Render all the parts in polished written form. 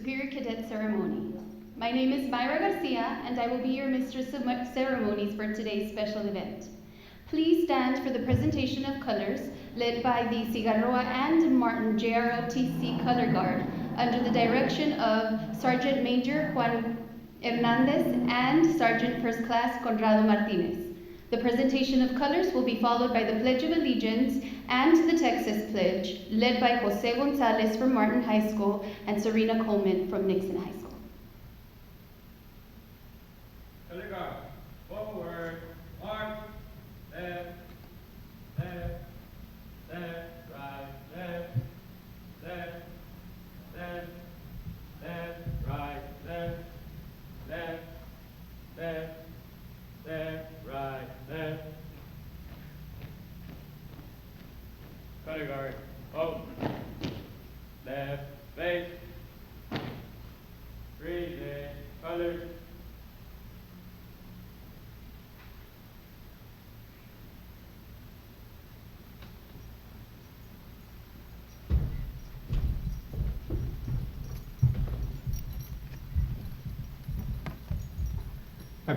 Superior Cadet Ceremony. My name is Myra Garcia, and I will be your Mistress of Ceremonies for today's special event. Please stand for the presentation of colors led by the Cigarroa and Martin JROTC Color Guard under the direction of Sergeant Major Juan Hernandez and Sergeant First Class Conrado Martinez. The presentation of colors will be followed by the Pledge of Allegiance and the Texas Pledge, led by Jose Gonzalez from Martin High School and Serena Coleman from Nixon High School. Color guard, forward, march, left, left, left, right, left, left, left, left, right, left, left, left, left, right, left. Color guard, hold, left, face, breathe in, colors. I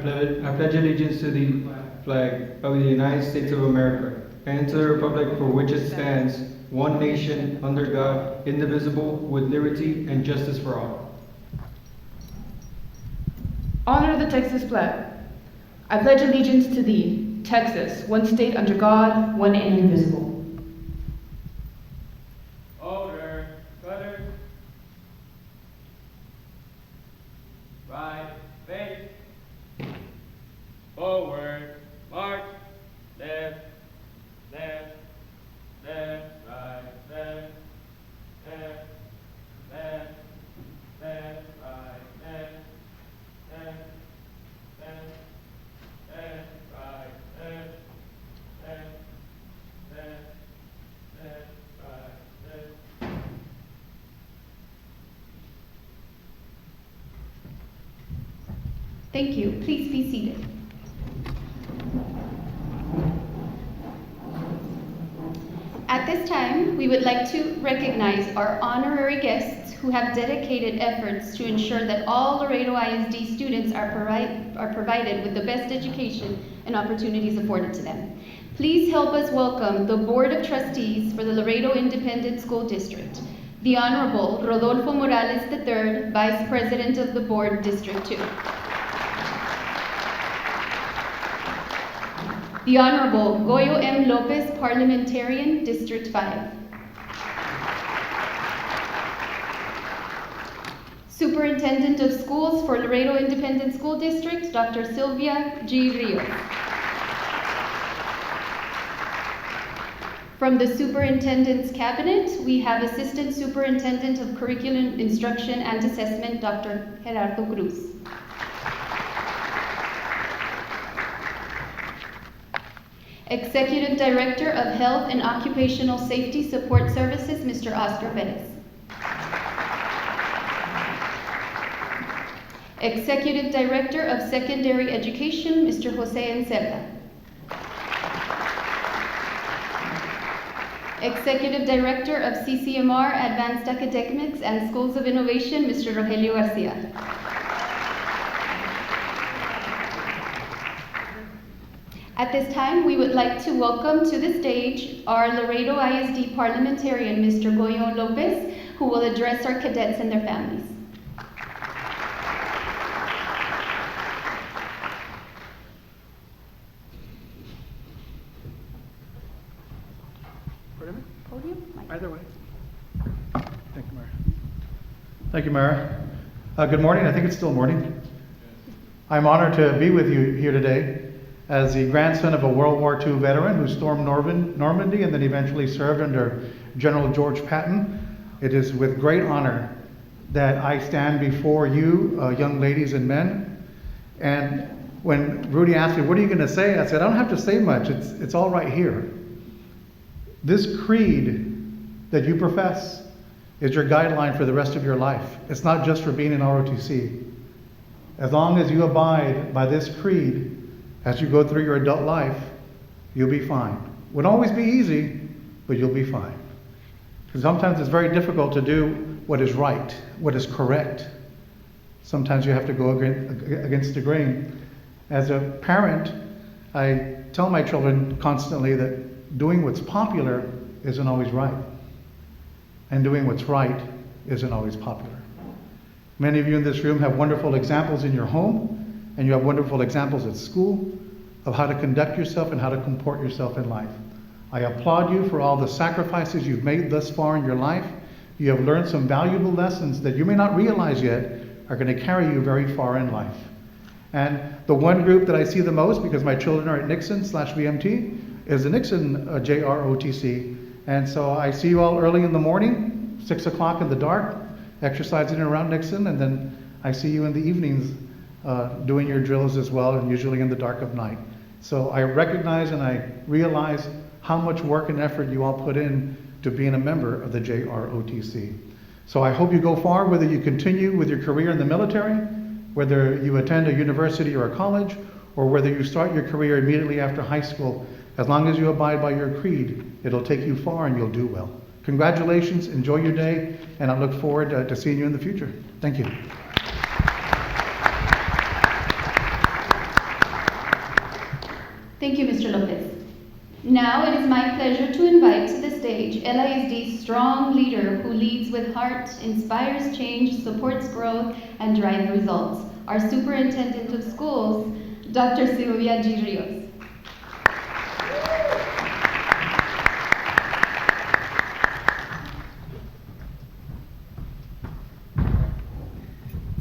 pledge allegiance to the flag of the United States of America and to the republic for which it stands, one nation, under God, indivisible, with liberty and justice for all. Honor the Texas flag. I pledge allegiance to thee, Texas, one state under God, one and indivisible. Order, colors. Right, face. Forward, march, left, left, left, right, left, left, left, left, right, left, left, left, left, right, left, left, left, left, right, left. Thank you. Please be seated. At this time, we would like to recognize our honorary guests who have dedicated efforts to ensure that all Laredo ISD students are provided with the best education and opportunities afforded to them. Please help us welcome the Board of Trustees for the Laredo Independent School District, the Honorable Rodolfo Morales III, Vice President of the Board, District 2. The Honorable Goyo M. Lopez, Parliamentarian, District 5. Superintendent of Schools for Laredo Independent School District, Dr. Sylvia G. Rios. From the Superintendent's Cabinet, we have Assistant Superintendent of Curriculum Instruction and Assessment, Dr. Gerardo Cruz. Executive Director of Health and Occupational Safety Support Services, Mr. Oscar Perez. Executive Director of Secondary Education, Mr. Jose Encerda. Executive Director of CCMR Advanced Academics and Schools of Innovation, Mr. Rogelio Garcia. At this time, we would like to welcome to the stage our Laredo ISD parliamentarian, Mr. Goyo Lopez, who will address our cadets and their families. Podium? Either way. Thank you, Mara. Thank you, Mara. Good morning. I think it's still morning. I'm honored to be with you here today as the grandson of a World War II veteran who stormed Normandy and then eventually served under General George Patton. It is with great honor that I stand before you, young ladies and men. And when Rudy asked me, what are you going to say? I said, I don't have to say much. It's all right here. This creed that you profess is your guideline for the rest of your life. It's not just for being in ROTC. As long as you abide by this creed, as you go through your adult life, you'll be fine. Won't always be easy, but you'll be fine. Because sometimes it's very difficult to do what is right, what is correct. Sometimes you have to go against the grain. As a parent, I tell my children constantly that doing what's popular isn't always right, and doing what's right isn't always popular. Many of you in this room have wonderful examples in your home, and you have wonderful examples at school of how to conduct yourself and how to comport yourself in life. I applaud you for all the sacrifices you've made thus far in your life. You have learned some valuable lessons that you may not realize yet are going to carry you very far in life. And the one group that I see the most, because my children are at Nixon/VMT, is the Nixon JROTC. And so I see you all early in the morning, 6 o'clock in the dark, exercising around Nixon, and then I see you in the evenings doing your drills as well, and usually in the dark of night. So I recognize and I realize how much work and effort you all put in to being a member of the JROTC. So I hope you go far, whether you continue with your career in the military, whether you attend a university or a college, or whether you start your career immediately after high school. As long as you abide by your creed, it'll take you far and you'll do well. Congratulations, enjoy your day, and I look forward to seeing you in the future. Thank you. Thank you, Mr. Lopez. Now it is my pleasure to invite to the stage LISD's strong leader who leads with heart, inspires change, supports growth, and drives results, our Superintendent of Schools, Dr. Sylvia G. Rios.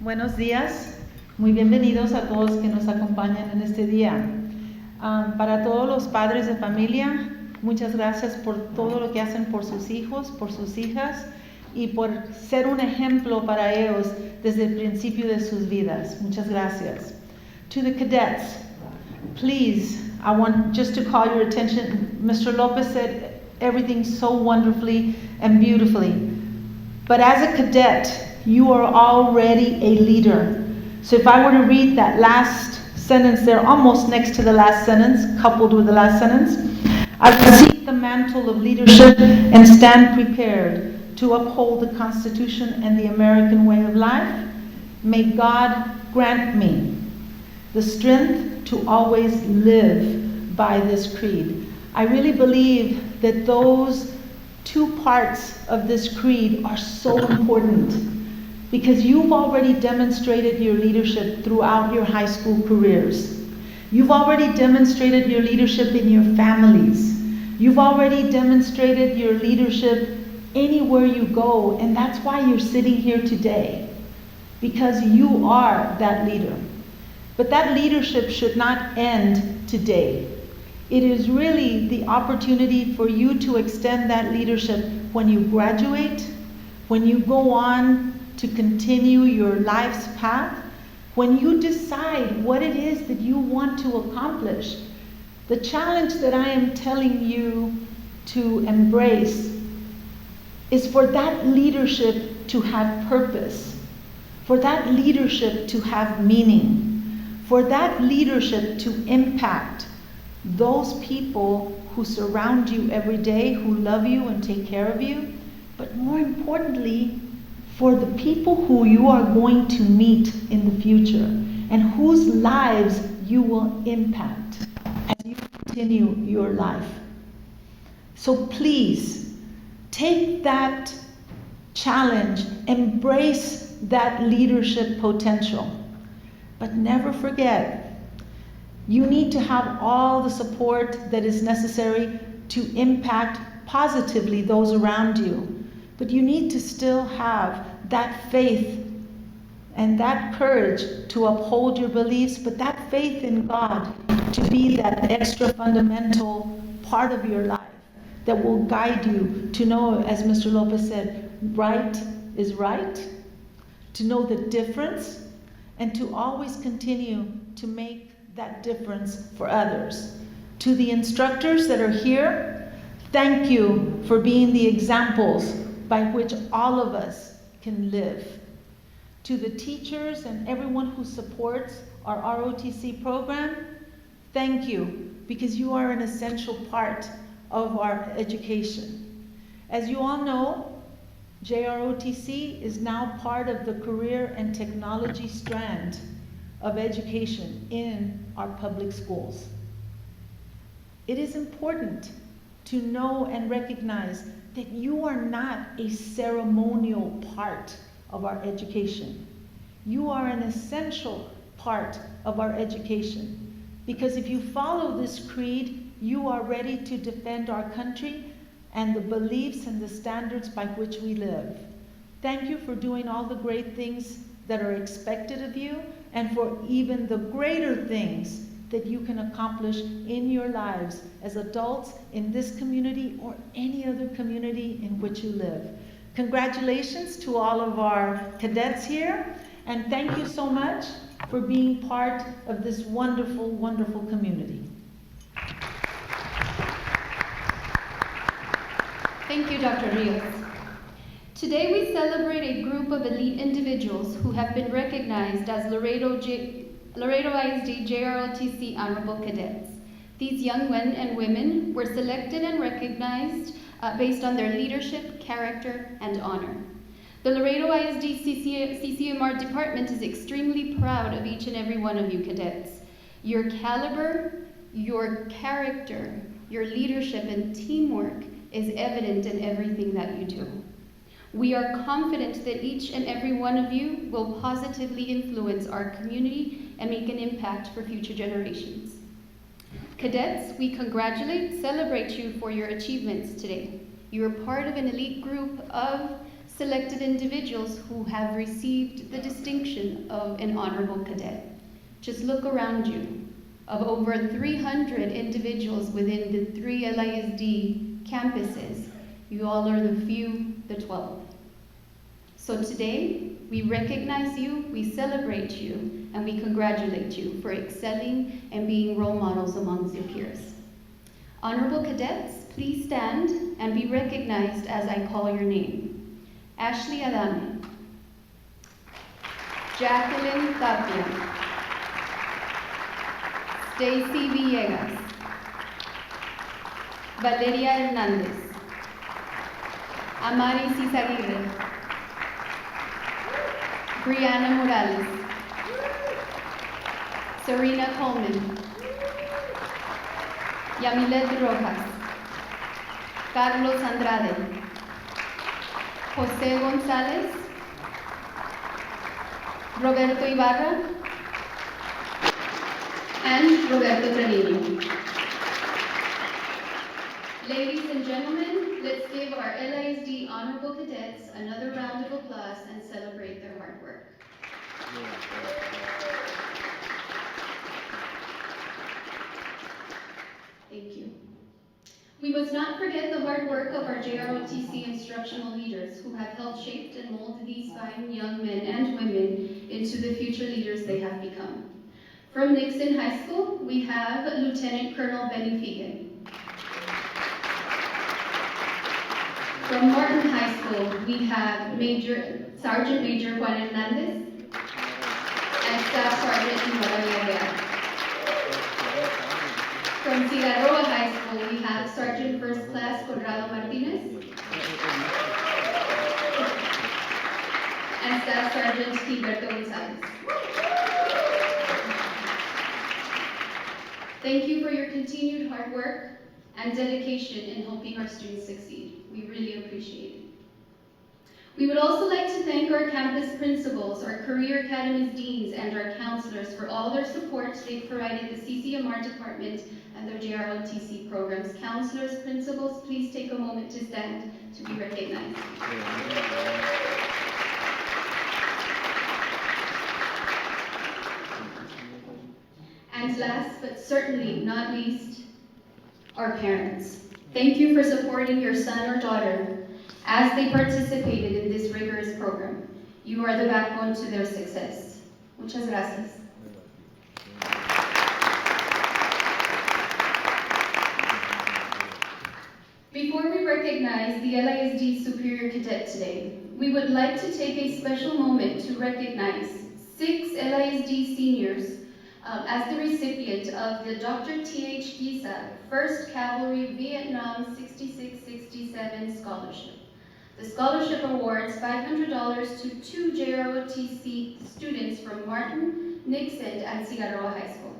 Buenos días, muy bienvenidos a todos que nos acompañan en este día. Para todos los padres de familia, muchas gracias por todo lo que hacen por sus hijos, por sus hijas y por ser un ejemplo para ellos desde el principio de sus vidas. Muchas gracias. To the cadets, please, I want just to call your attention. Mr. Lopez said everything so wonderfully and beautifully. But as a cadet, you are already a leader. So if I were to read that last sentence there, almost next to the last sentence, coupled with the last sentence, I receive the mantle of leadership and stand prepared to uphold the Constitution and the American way of life. May God grant me the strength to always live by this creed. I really believe that those two parts of this creed are so important, because you've already demonstrated your leadership throughout your high school careers. You've already demonstrated your leadership in your families. You've already demonstrated your leadership anywhere you go, and that's why you're sitting here today, because you are that leader. But that leadership should not end today. It is really the opportunity for you to extend that leadership when you graduate, when you go on to continue your life's path, when you decide what it is that you want to accomplish. The challenge that I am telling you to embrace is for that leadership to have purpose, for that leadership to have meaning, for that leadership to impact those people who surround you every day, who love you and take care of you, but more importantly, for the people who you are going to meet in the future and whose lives you will impact as you continue your life. So please, take that challenge, embrace that leadership potential, but never forget, you need to have all the support that is necessary to impact positively those around you. But you need to still have that faith and that courage to uphold your beliefs, but that faith in God to be that extra fundamental part of your life that will guide you to know, as Mr. Lopez said, right is right, to know the difference, and to always continue to make that difference for others. To the instructors that are here, thank you for being the examples by which all of us can live. To the teachers and everyone who supports our ROTC program, thank you, because you are an essential part of our education. As you all know, JROTC is now part of the career and technology strand of education in our public schools. It is important to know and recognize that you are not a ceremonial part of our education. You are an essential part of our education, because if you follow this creed, you are ready to defend our country and the beliefs and the standards by which we live. Thank you for doing all the great things that are expected of you, and for even the greater things that you can accomplish in your lives as adults in this community or any other community in which you live. Congratulations to all of our cadets here, and thank you so much for being part of this wonderful, wonderful community. Thank you, Dr. Rios. Today we celebrate a group of elite individuals who have been recognized as Laredo ISD JROTC Honorable Cadets. These young men and women were selected and recognized based on their leadership, character, and honor. The Laredo ISD CCMR department is extremely proud of each and every one of you cadets. Your caliber, your character, your leadership, and teamwork is evident in everything that you do. We are confident that each and every one of you will positively influence our community and make an impact for future generations. Cadets, we congratulate, celebrate you for your achievements today. You are part of an elite group of selected individuals who have received the distinction of an honorable cadet. Just look around you. Of over 300 individuals within the 3 LISD campuses, you all are the few, the 12. So today, we recognize you, we celebrate you, and we congratulate you for excelling and being role models amongst your peers. Honorable cadets, please stand and be recognized as I call your name. Ashley Adame, Jacqueline Tapia, Stacy Villegas, Valeria Hernandez, Amari Cizaguirre, Brianna Morales, Serena Coleman, Yamilet Rojas, Carlos Andrade, Jose González, Roberto Ibarra, and Roberto Trevino. Ladies and gentlemen, let's give our LISD Honorable Cadets another round of applause and celebrate their hard work. Thank you. We must not forget the hard work of our JROTC instructional leaders who have helped shape and mold these fine young men and women into the future leaders they have become. From Nixon High School, we have Lieutenant Colonel Benny Fegan. From Martin High School, we have Sergeant Major Juan Hernandez and Staff Sergeant Maria Real. From Cigarroa High School, we have Sergeant First Class Conrado Martinez and Staff Sergeant Gilberto Gonzalez. Thank you for your continued hard work and dedication in helping our students succeed. We really appreciate it. We would also like to thank our campus principals, our career academies deans, and our counselors for all their support they've provided the CCMR department and their JROTC programs. Counselors, principals, please take a moment to stand to be recognized. And last but certainly not least, our parents. Thank you for supporting your son or daughter as they participated in this rigorous program. You are the backbone to their success. Muchas gracias. Before we recognize the LISD Superior Cadet today, we would like to take a special moment to recognize 6 LISD seniors as the recipient of the Dr. T.H. Giza 1st Cavalry Vietnam 66-67 Scholarship. The scholarship awards $500 to 2 JROTC students from Martin, Nixon, and Cigarroa High School.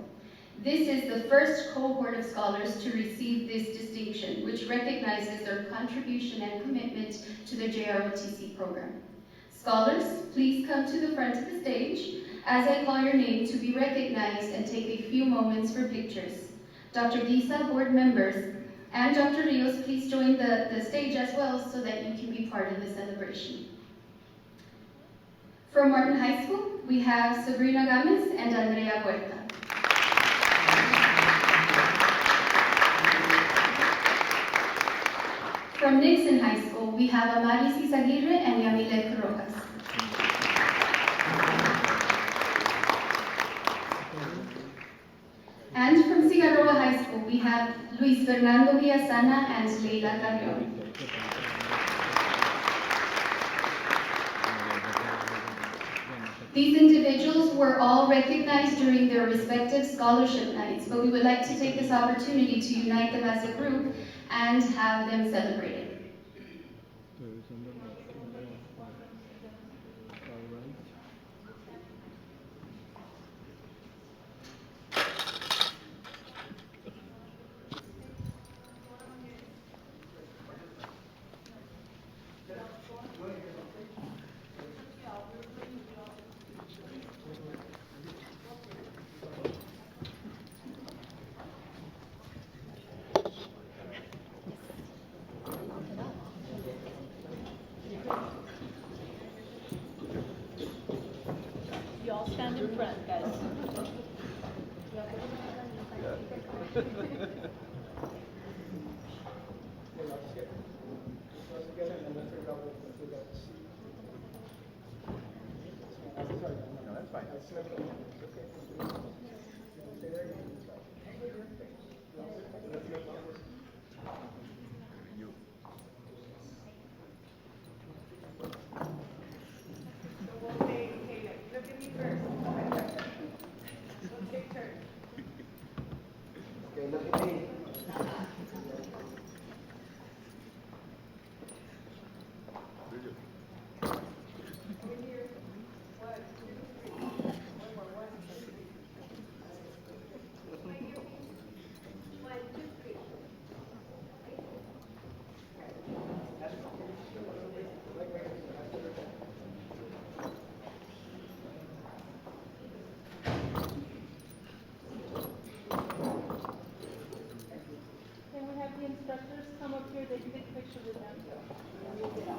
This is the first cohort of scholars to receive this distinction, which recognizes their contribution and commitment to the JROTC program. Scholars, please come to the front of the stage as I call your name to be recognized and take a few moments for pictures. Dr. Disa, board members, and Dr. Rios, please join the stage as well so that you can be part of the celebration. From Martin High School, we have Sabrina Gomez and Andrea Puerta. From Nixon High School, we have Amaris Izaguirre and Yamilet Rojas. And from Cigarroa High School, we have Luis Fernando Villasana and Leila Carrion. These individuals were all recognized during their respective scholarship nights, but we would like to take this opportunity to unite them as a group and have them celebrated. You all stand in front, guys. Instructors come up here, they can take pictures with them. And we'll get out.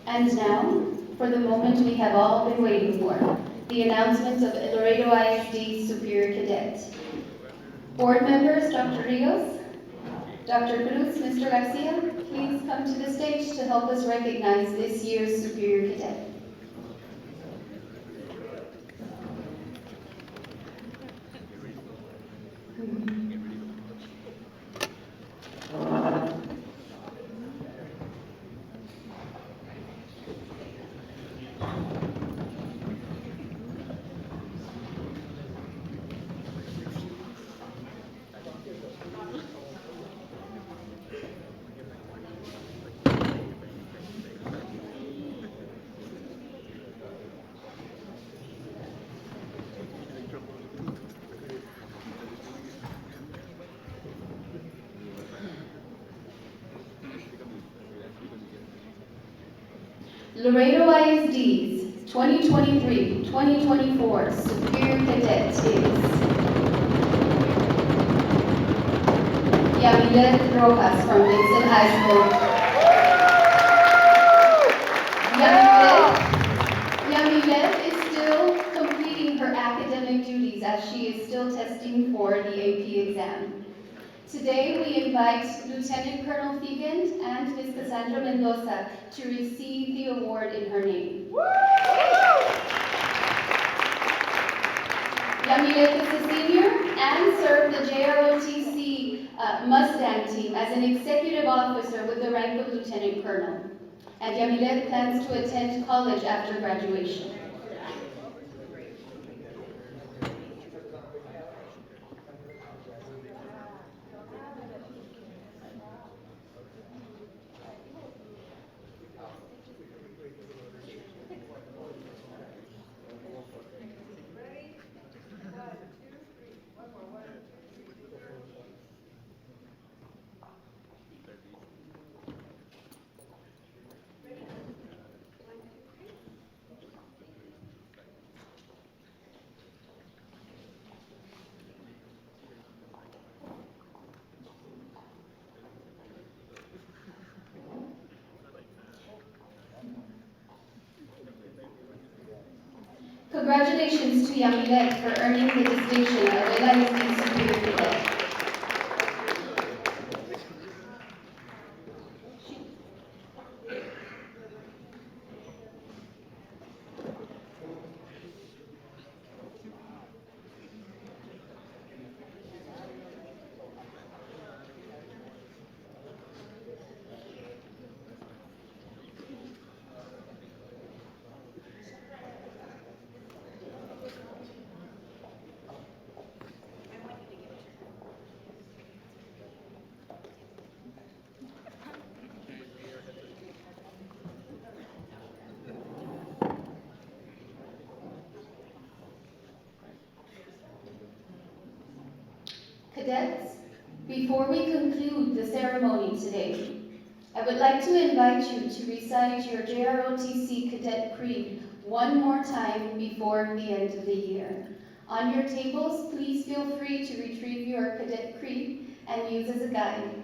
And now, for the moment we have all been waiting for, the announcement of El Laredo ISD Superior Cadet. Board members, Dr. Rios, Dr. Cruz, Mr. Garcia, please come to the stage to help us recognize this year's Superior Cadet. Laredo ISD's 2023-2024 Superior Cadet is Yamilet Rojas from Nixon High School. Yamilet is still completing her academic duties as she is still testing for the AP exam. Today we invite Lieutenant Colonel Figand and Ms. Cassandra Mendoza to receive the award in her name. Yamilet is a senior and served the JROTC Mustang team as an executive officer with the rank of Lieutenant Colonel. And Yamilet plans to attend college after graduation. Congratulations to Yamilet for earning the distinction of LISD Superior Cadet. Cadets, before we conclude the ceremony today, I would like to invite you to recite your JROTC Cadet Creed one more time before the end of the year. On your tables, please feel free to retrieve your Cadet Creed and use as a guide.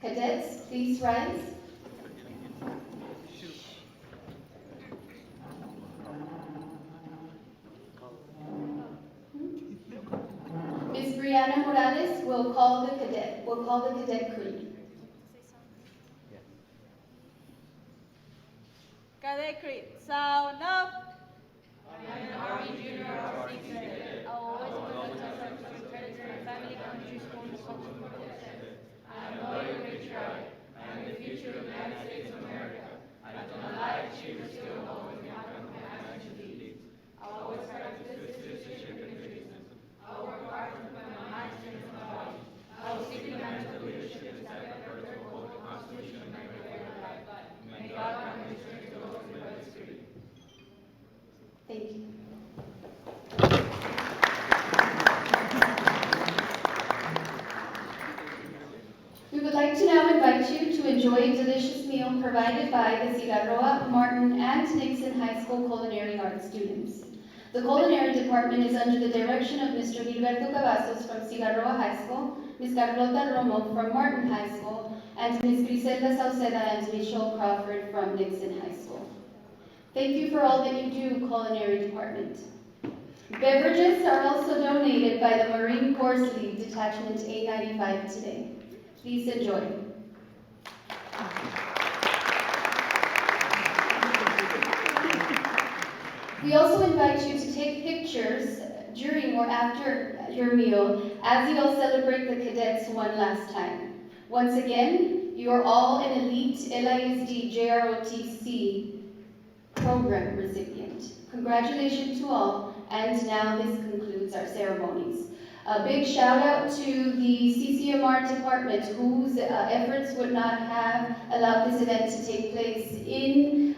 Cadets, please rise. Ms. Brianna Morales will call the cadet creed. Cadet Creed, sound up. I am an Army Junior ROTC cadet. I will always protect myself and credit to my family, country, school, and social protection. I am loyal, patriotic. I am the future of the United States of America. I do not lie, cheat, or steal, always be honest with my actions and deeds. I will always practice citizenship and patriotism. I will work hard to put my mind, strength, and my body. I will seek the management of leadership and stand up for to uphold the Constitution of America and life. May God grant me strength to hold the right spirit. Thank you. We would like to now invite you to enjoy a delicious meal provided by the Cigarroa, Martin, and Nixon High School Culinary Arts students. The culinary department is under the direction of Mr. Gilberto Cavazos from Cigarroa High School, Ms. Carlota Romo from Martin High School, and Ms. Griselda Sauceda and Michelle Crawford from Nixon High School. Thank you for all that you do, culinary department. Beverages are also donated by the Marine Corps League Detachment A95 today. Please enjoy. We also invite you to take pictures during or after your meal as you all celebrate the cadets one last time. Once again, you are all an elite LISD JROTC program recipient. Congratulations to all, and now this concludes our ceremonies. A big shout out to the CCMR department whose efforts would not have allowed this event to take place. In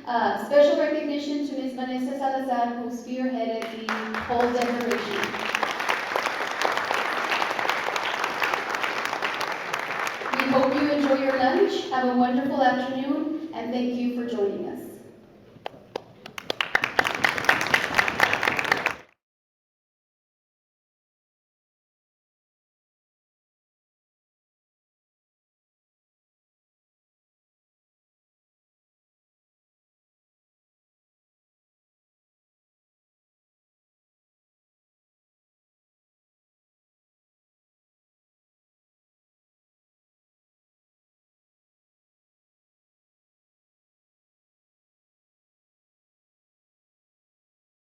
special recognition to Ms. Vanessa Salazar, who spearheaded the whole decoration. We hope you enjoy your lunch, have a wonderful afternoon, and thank you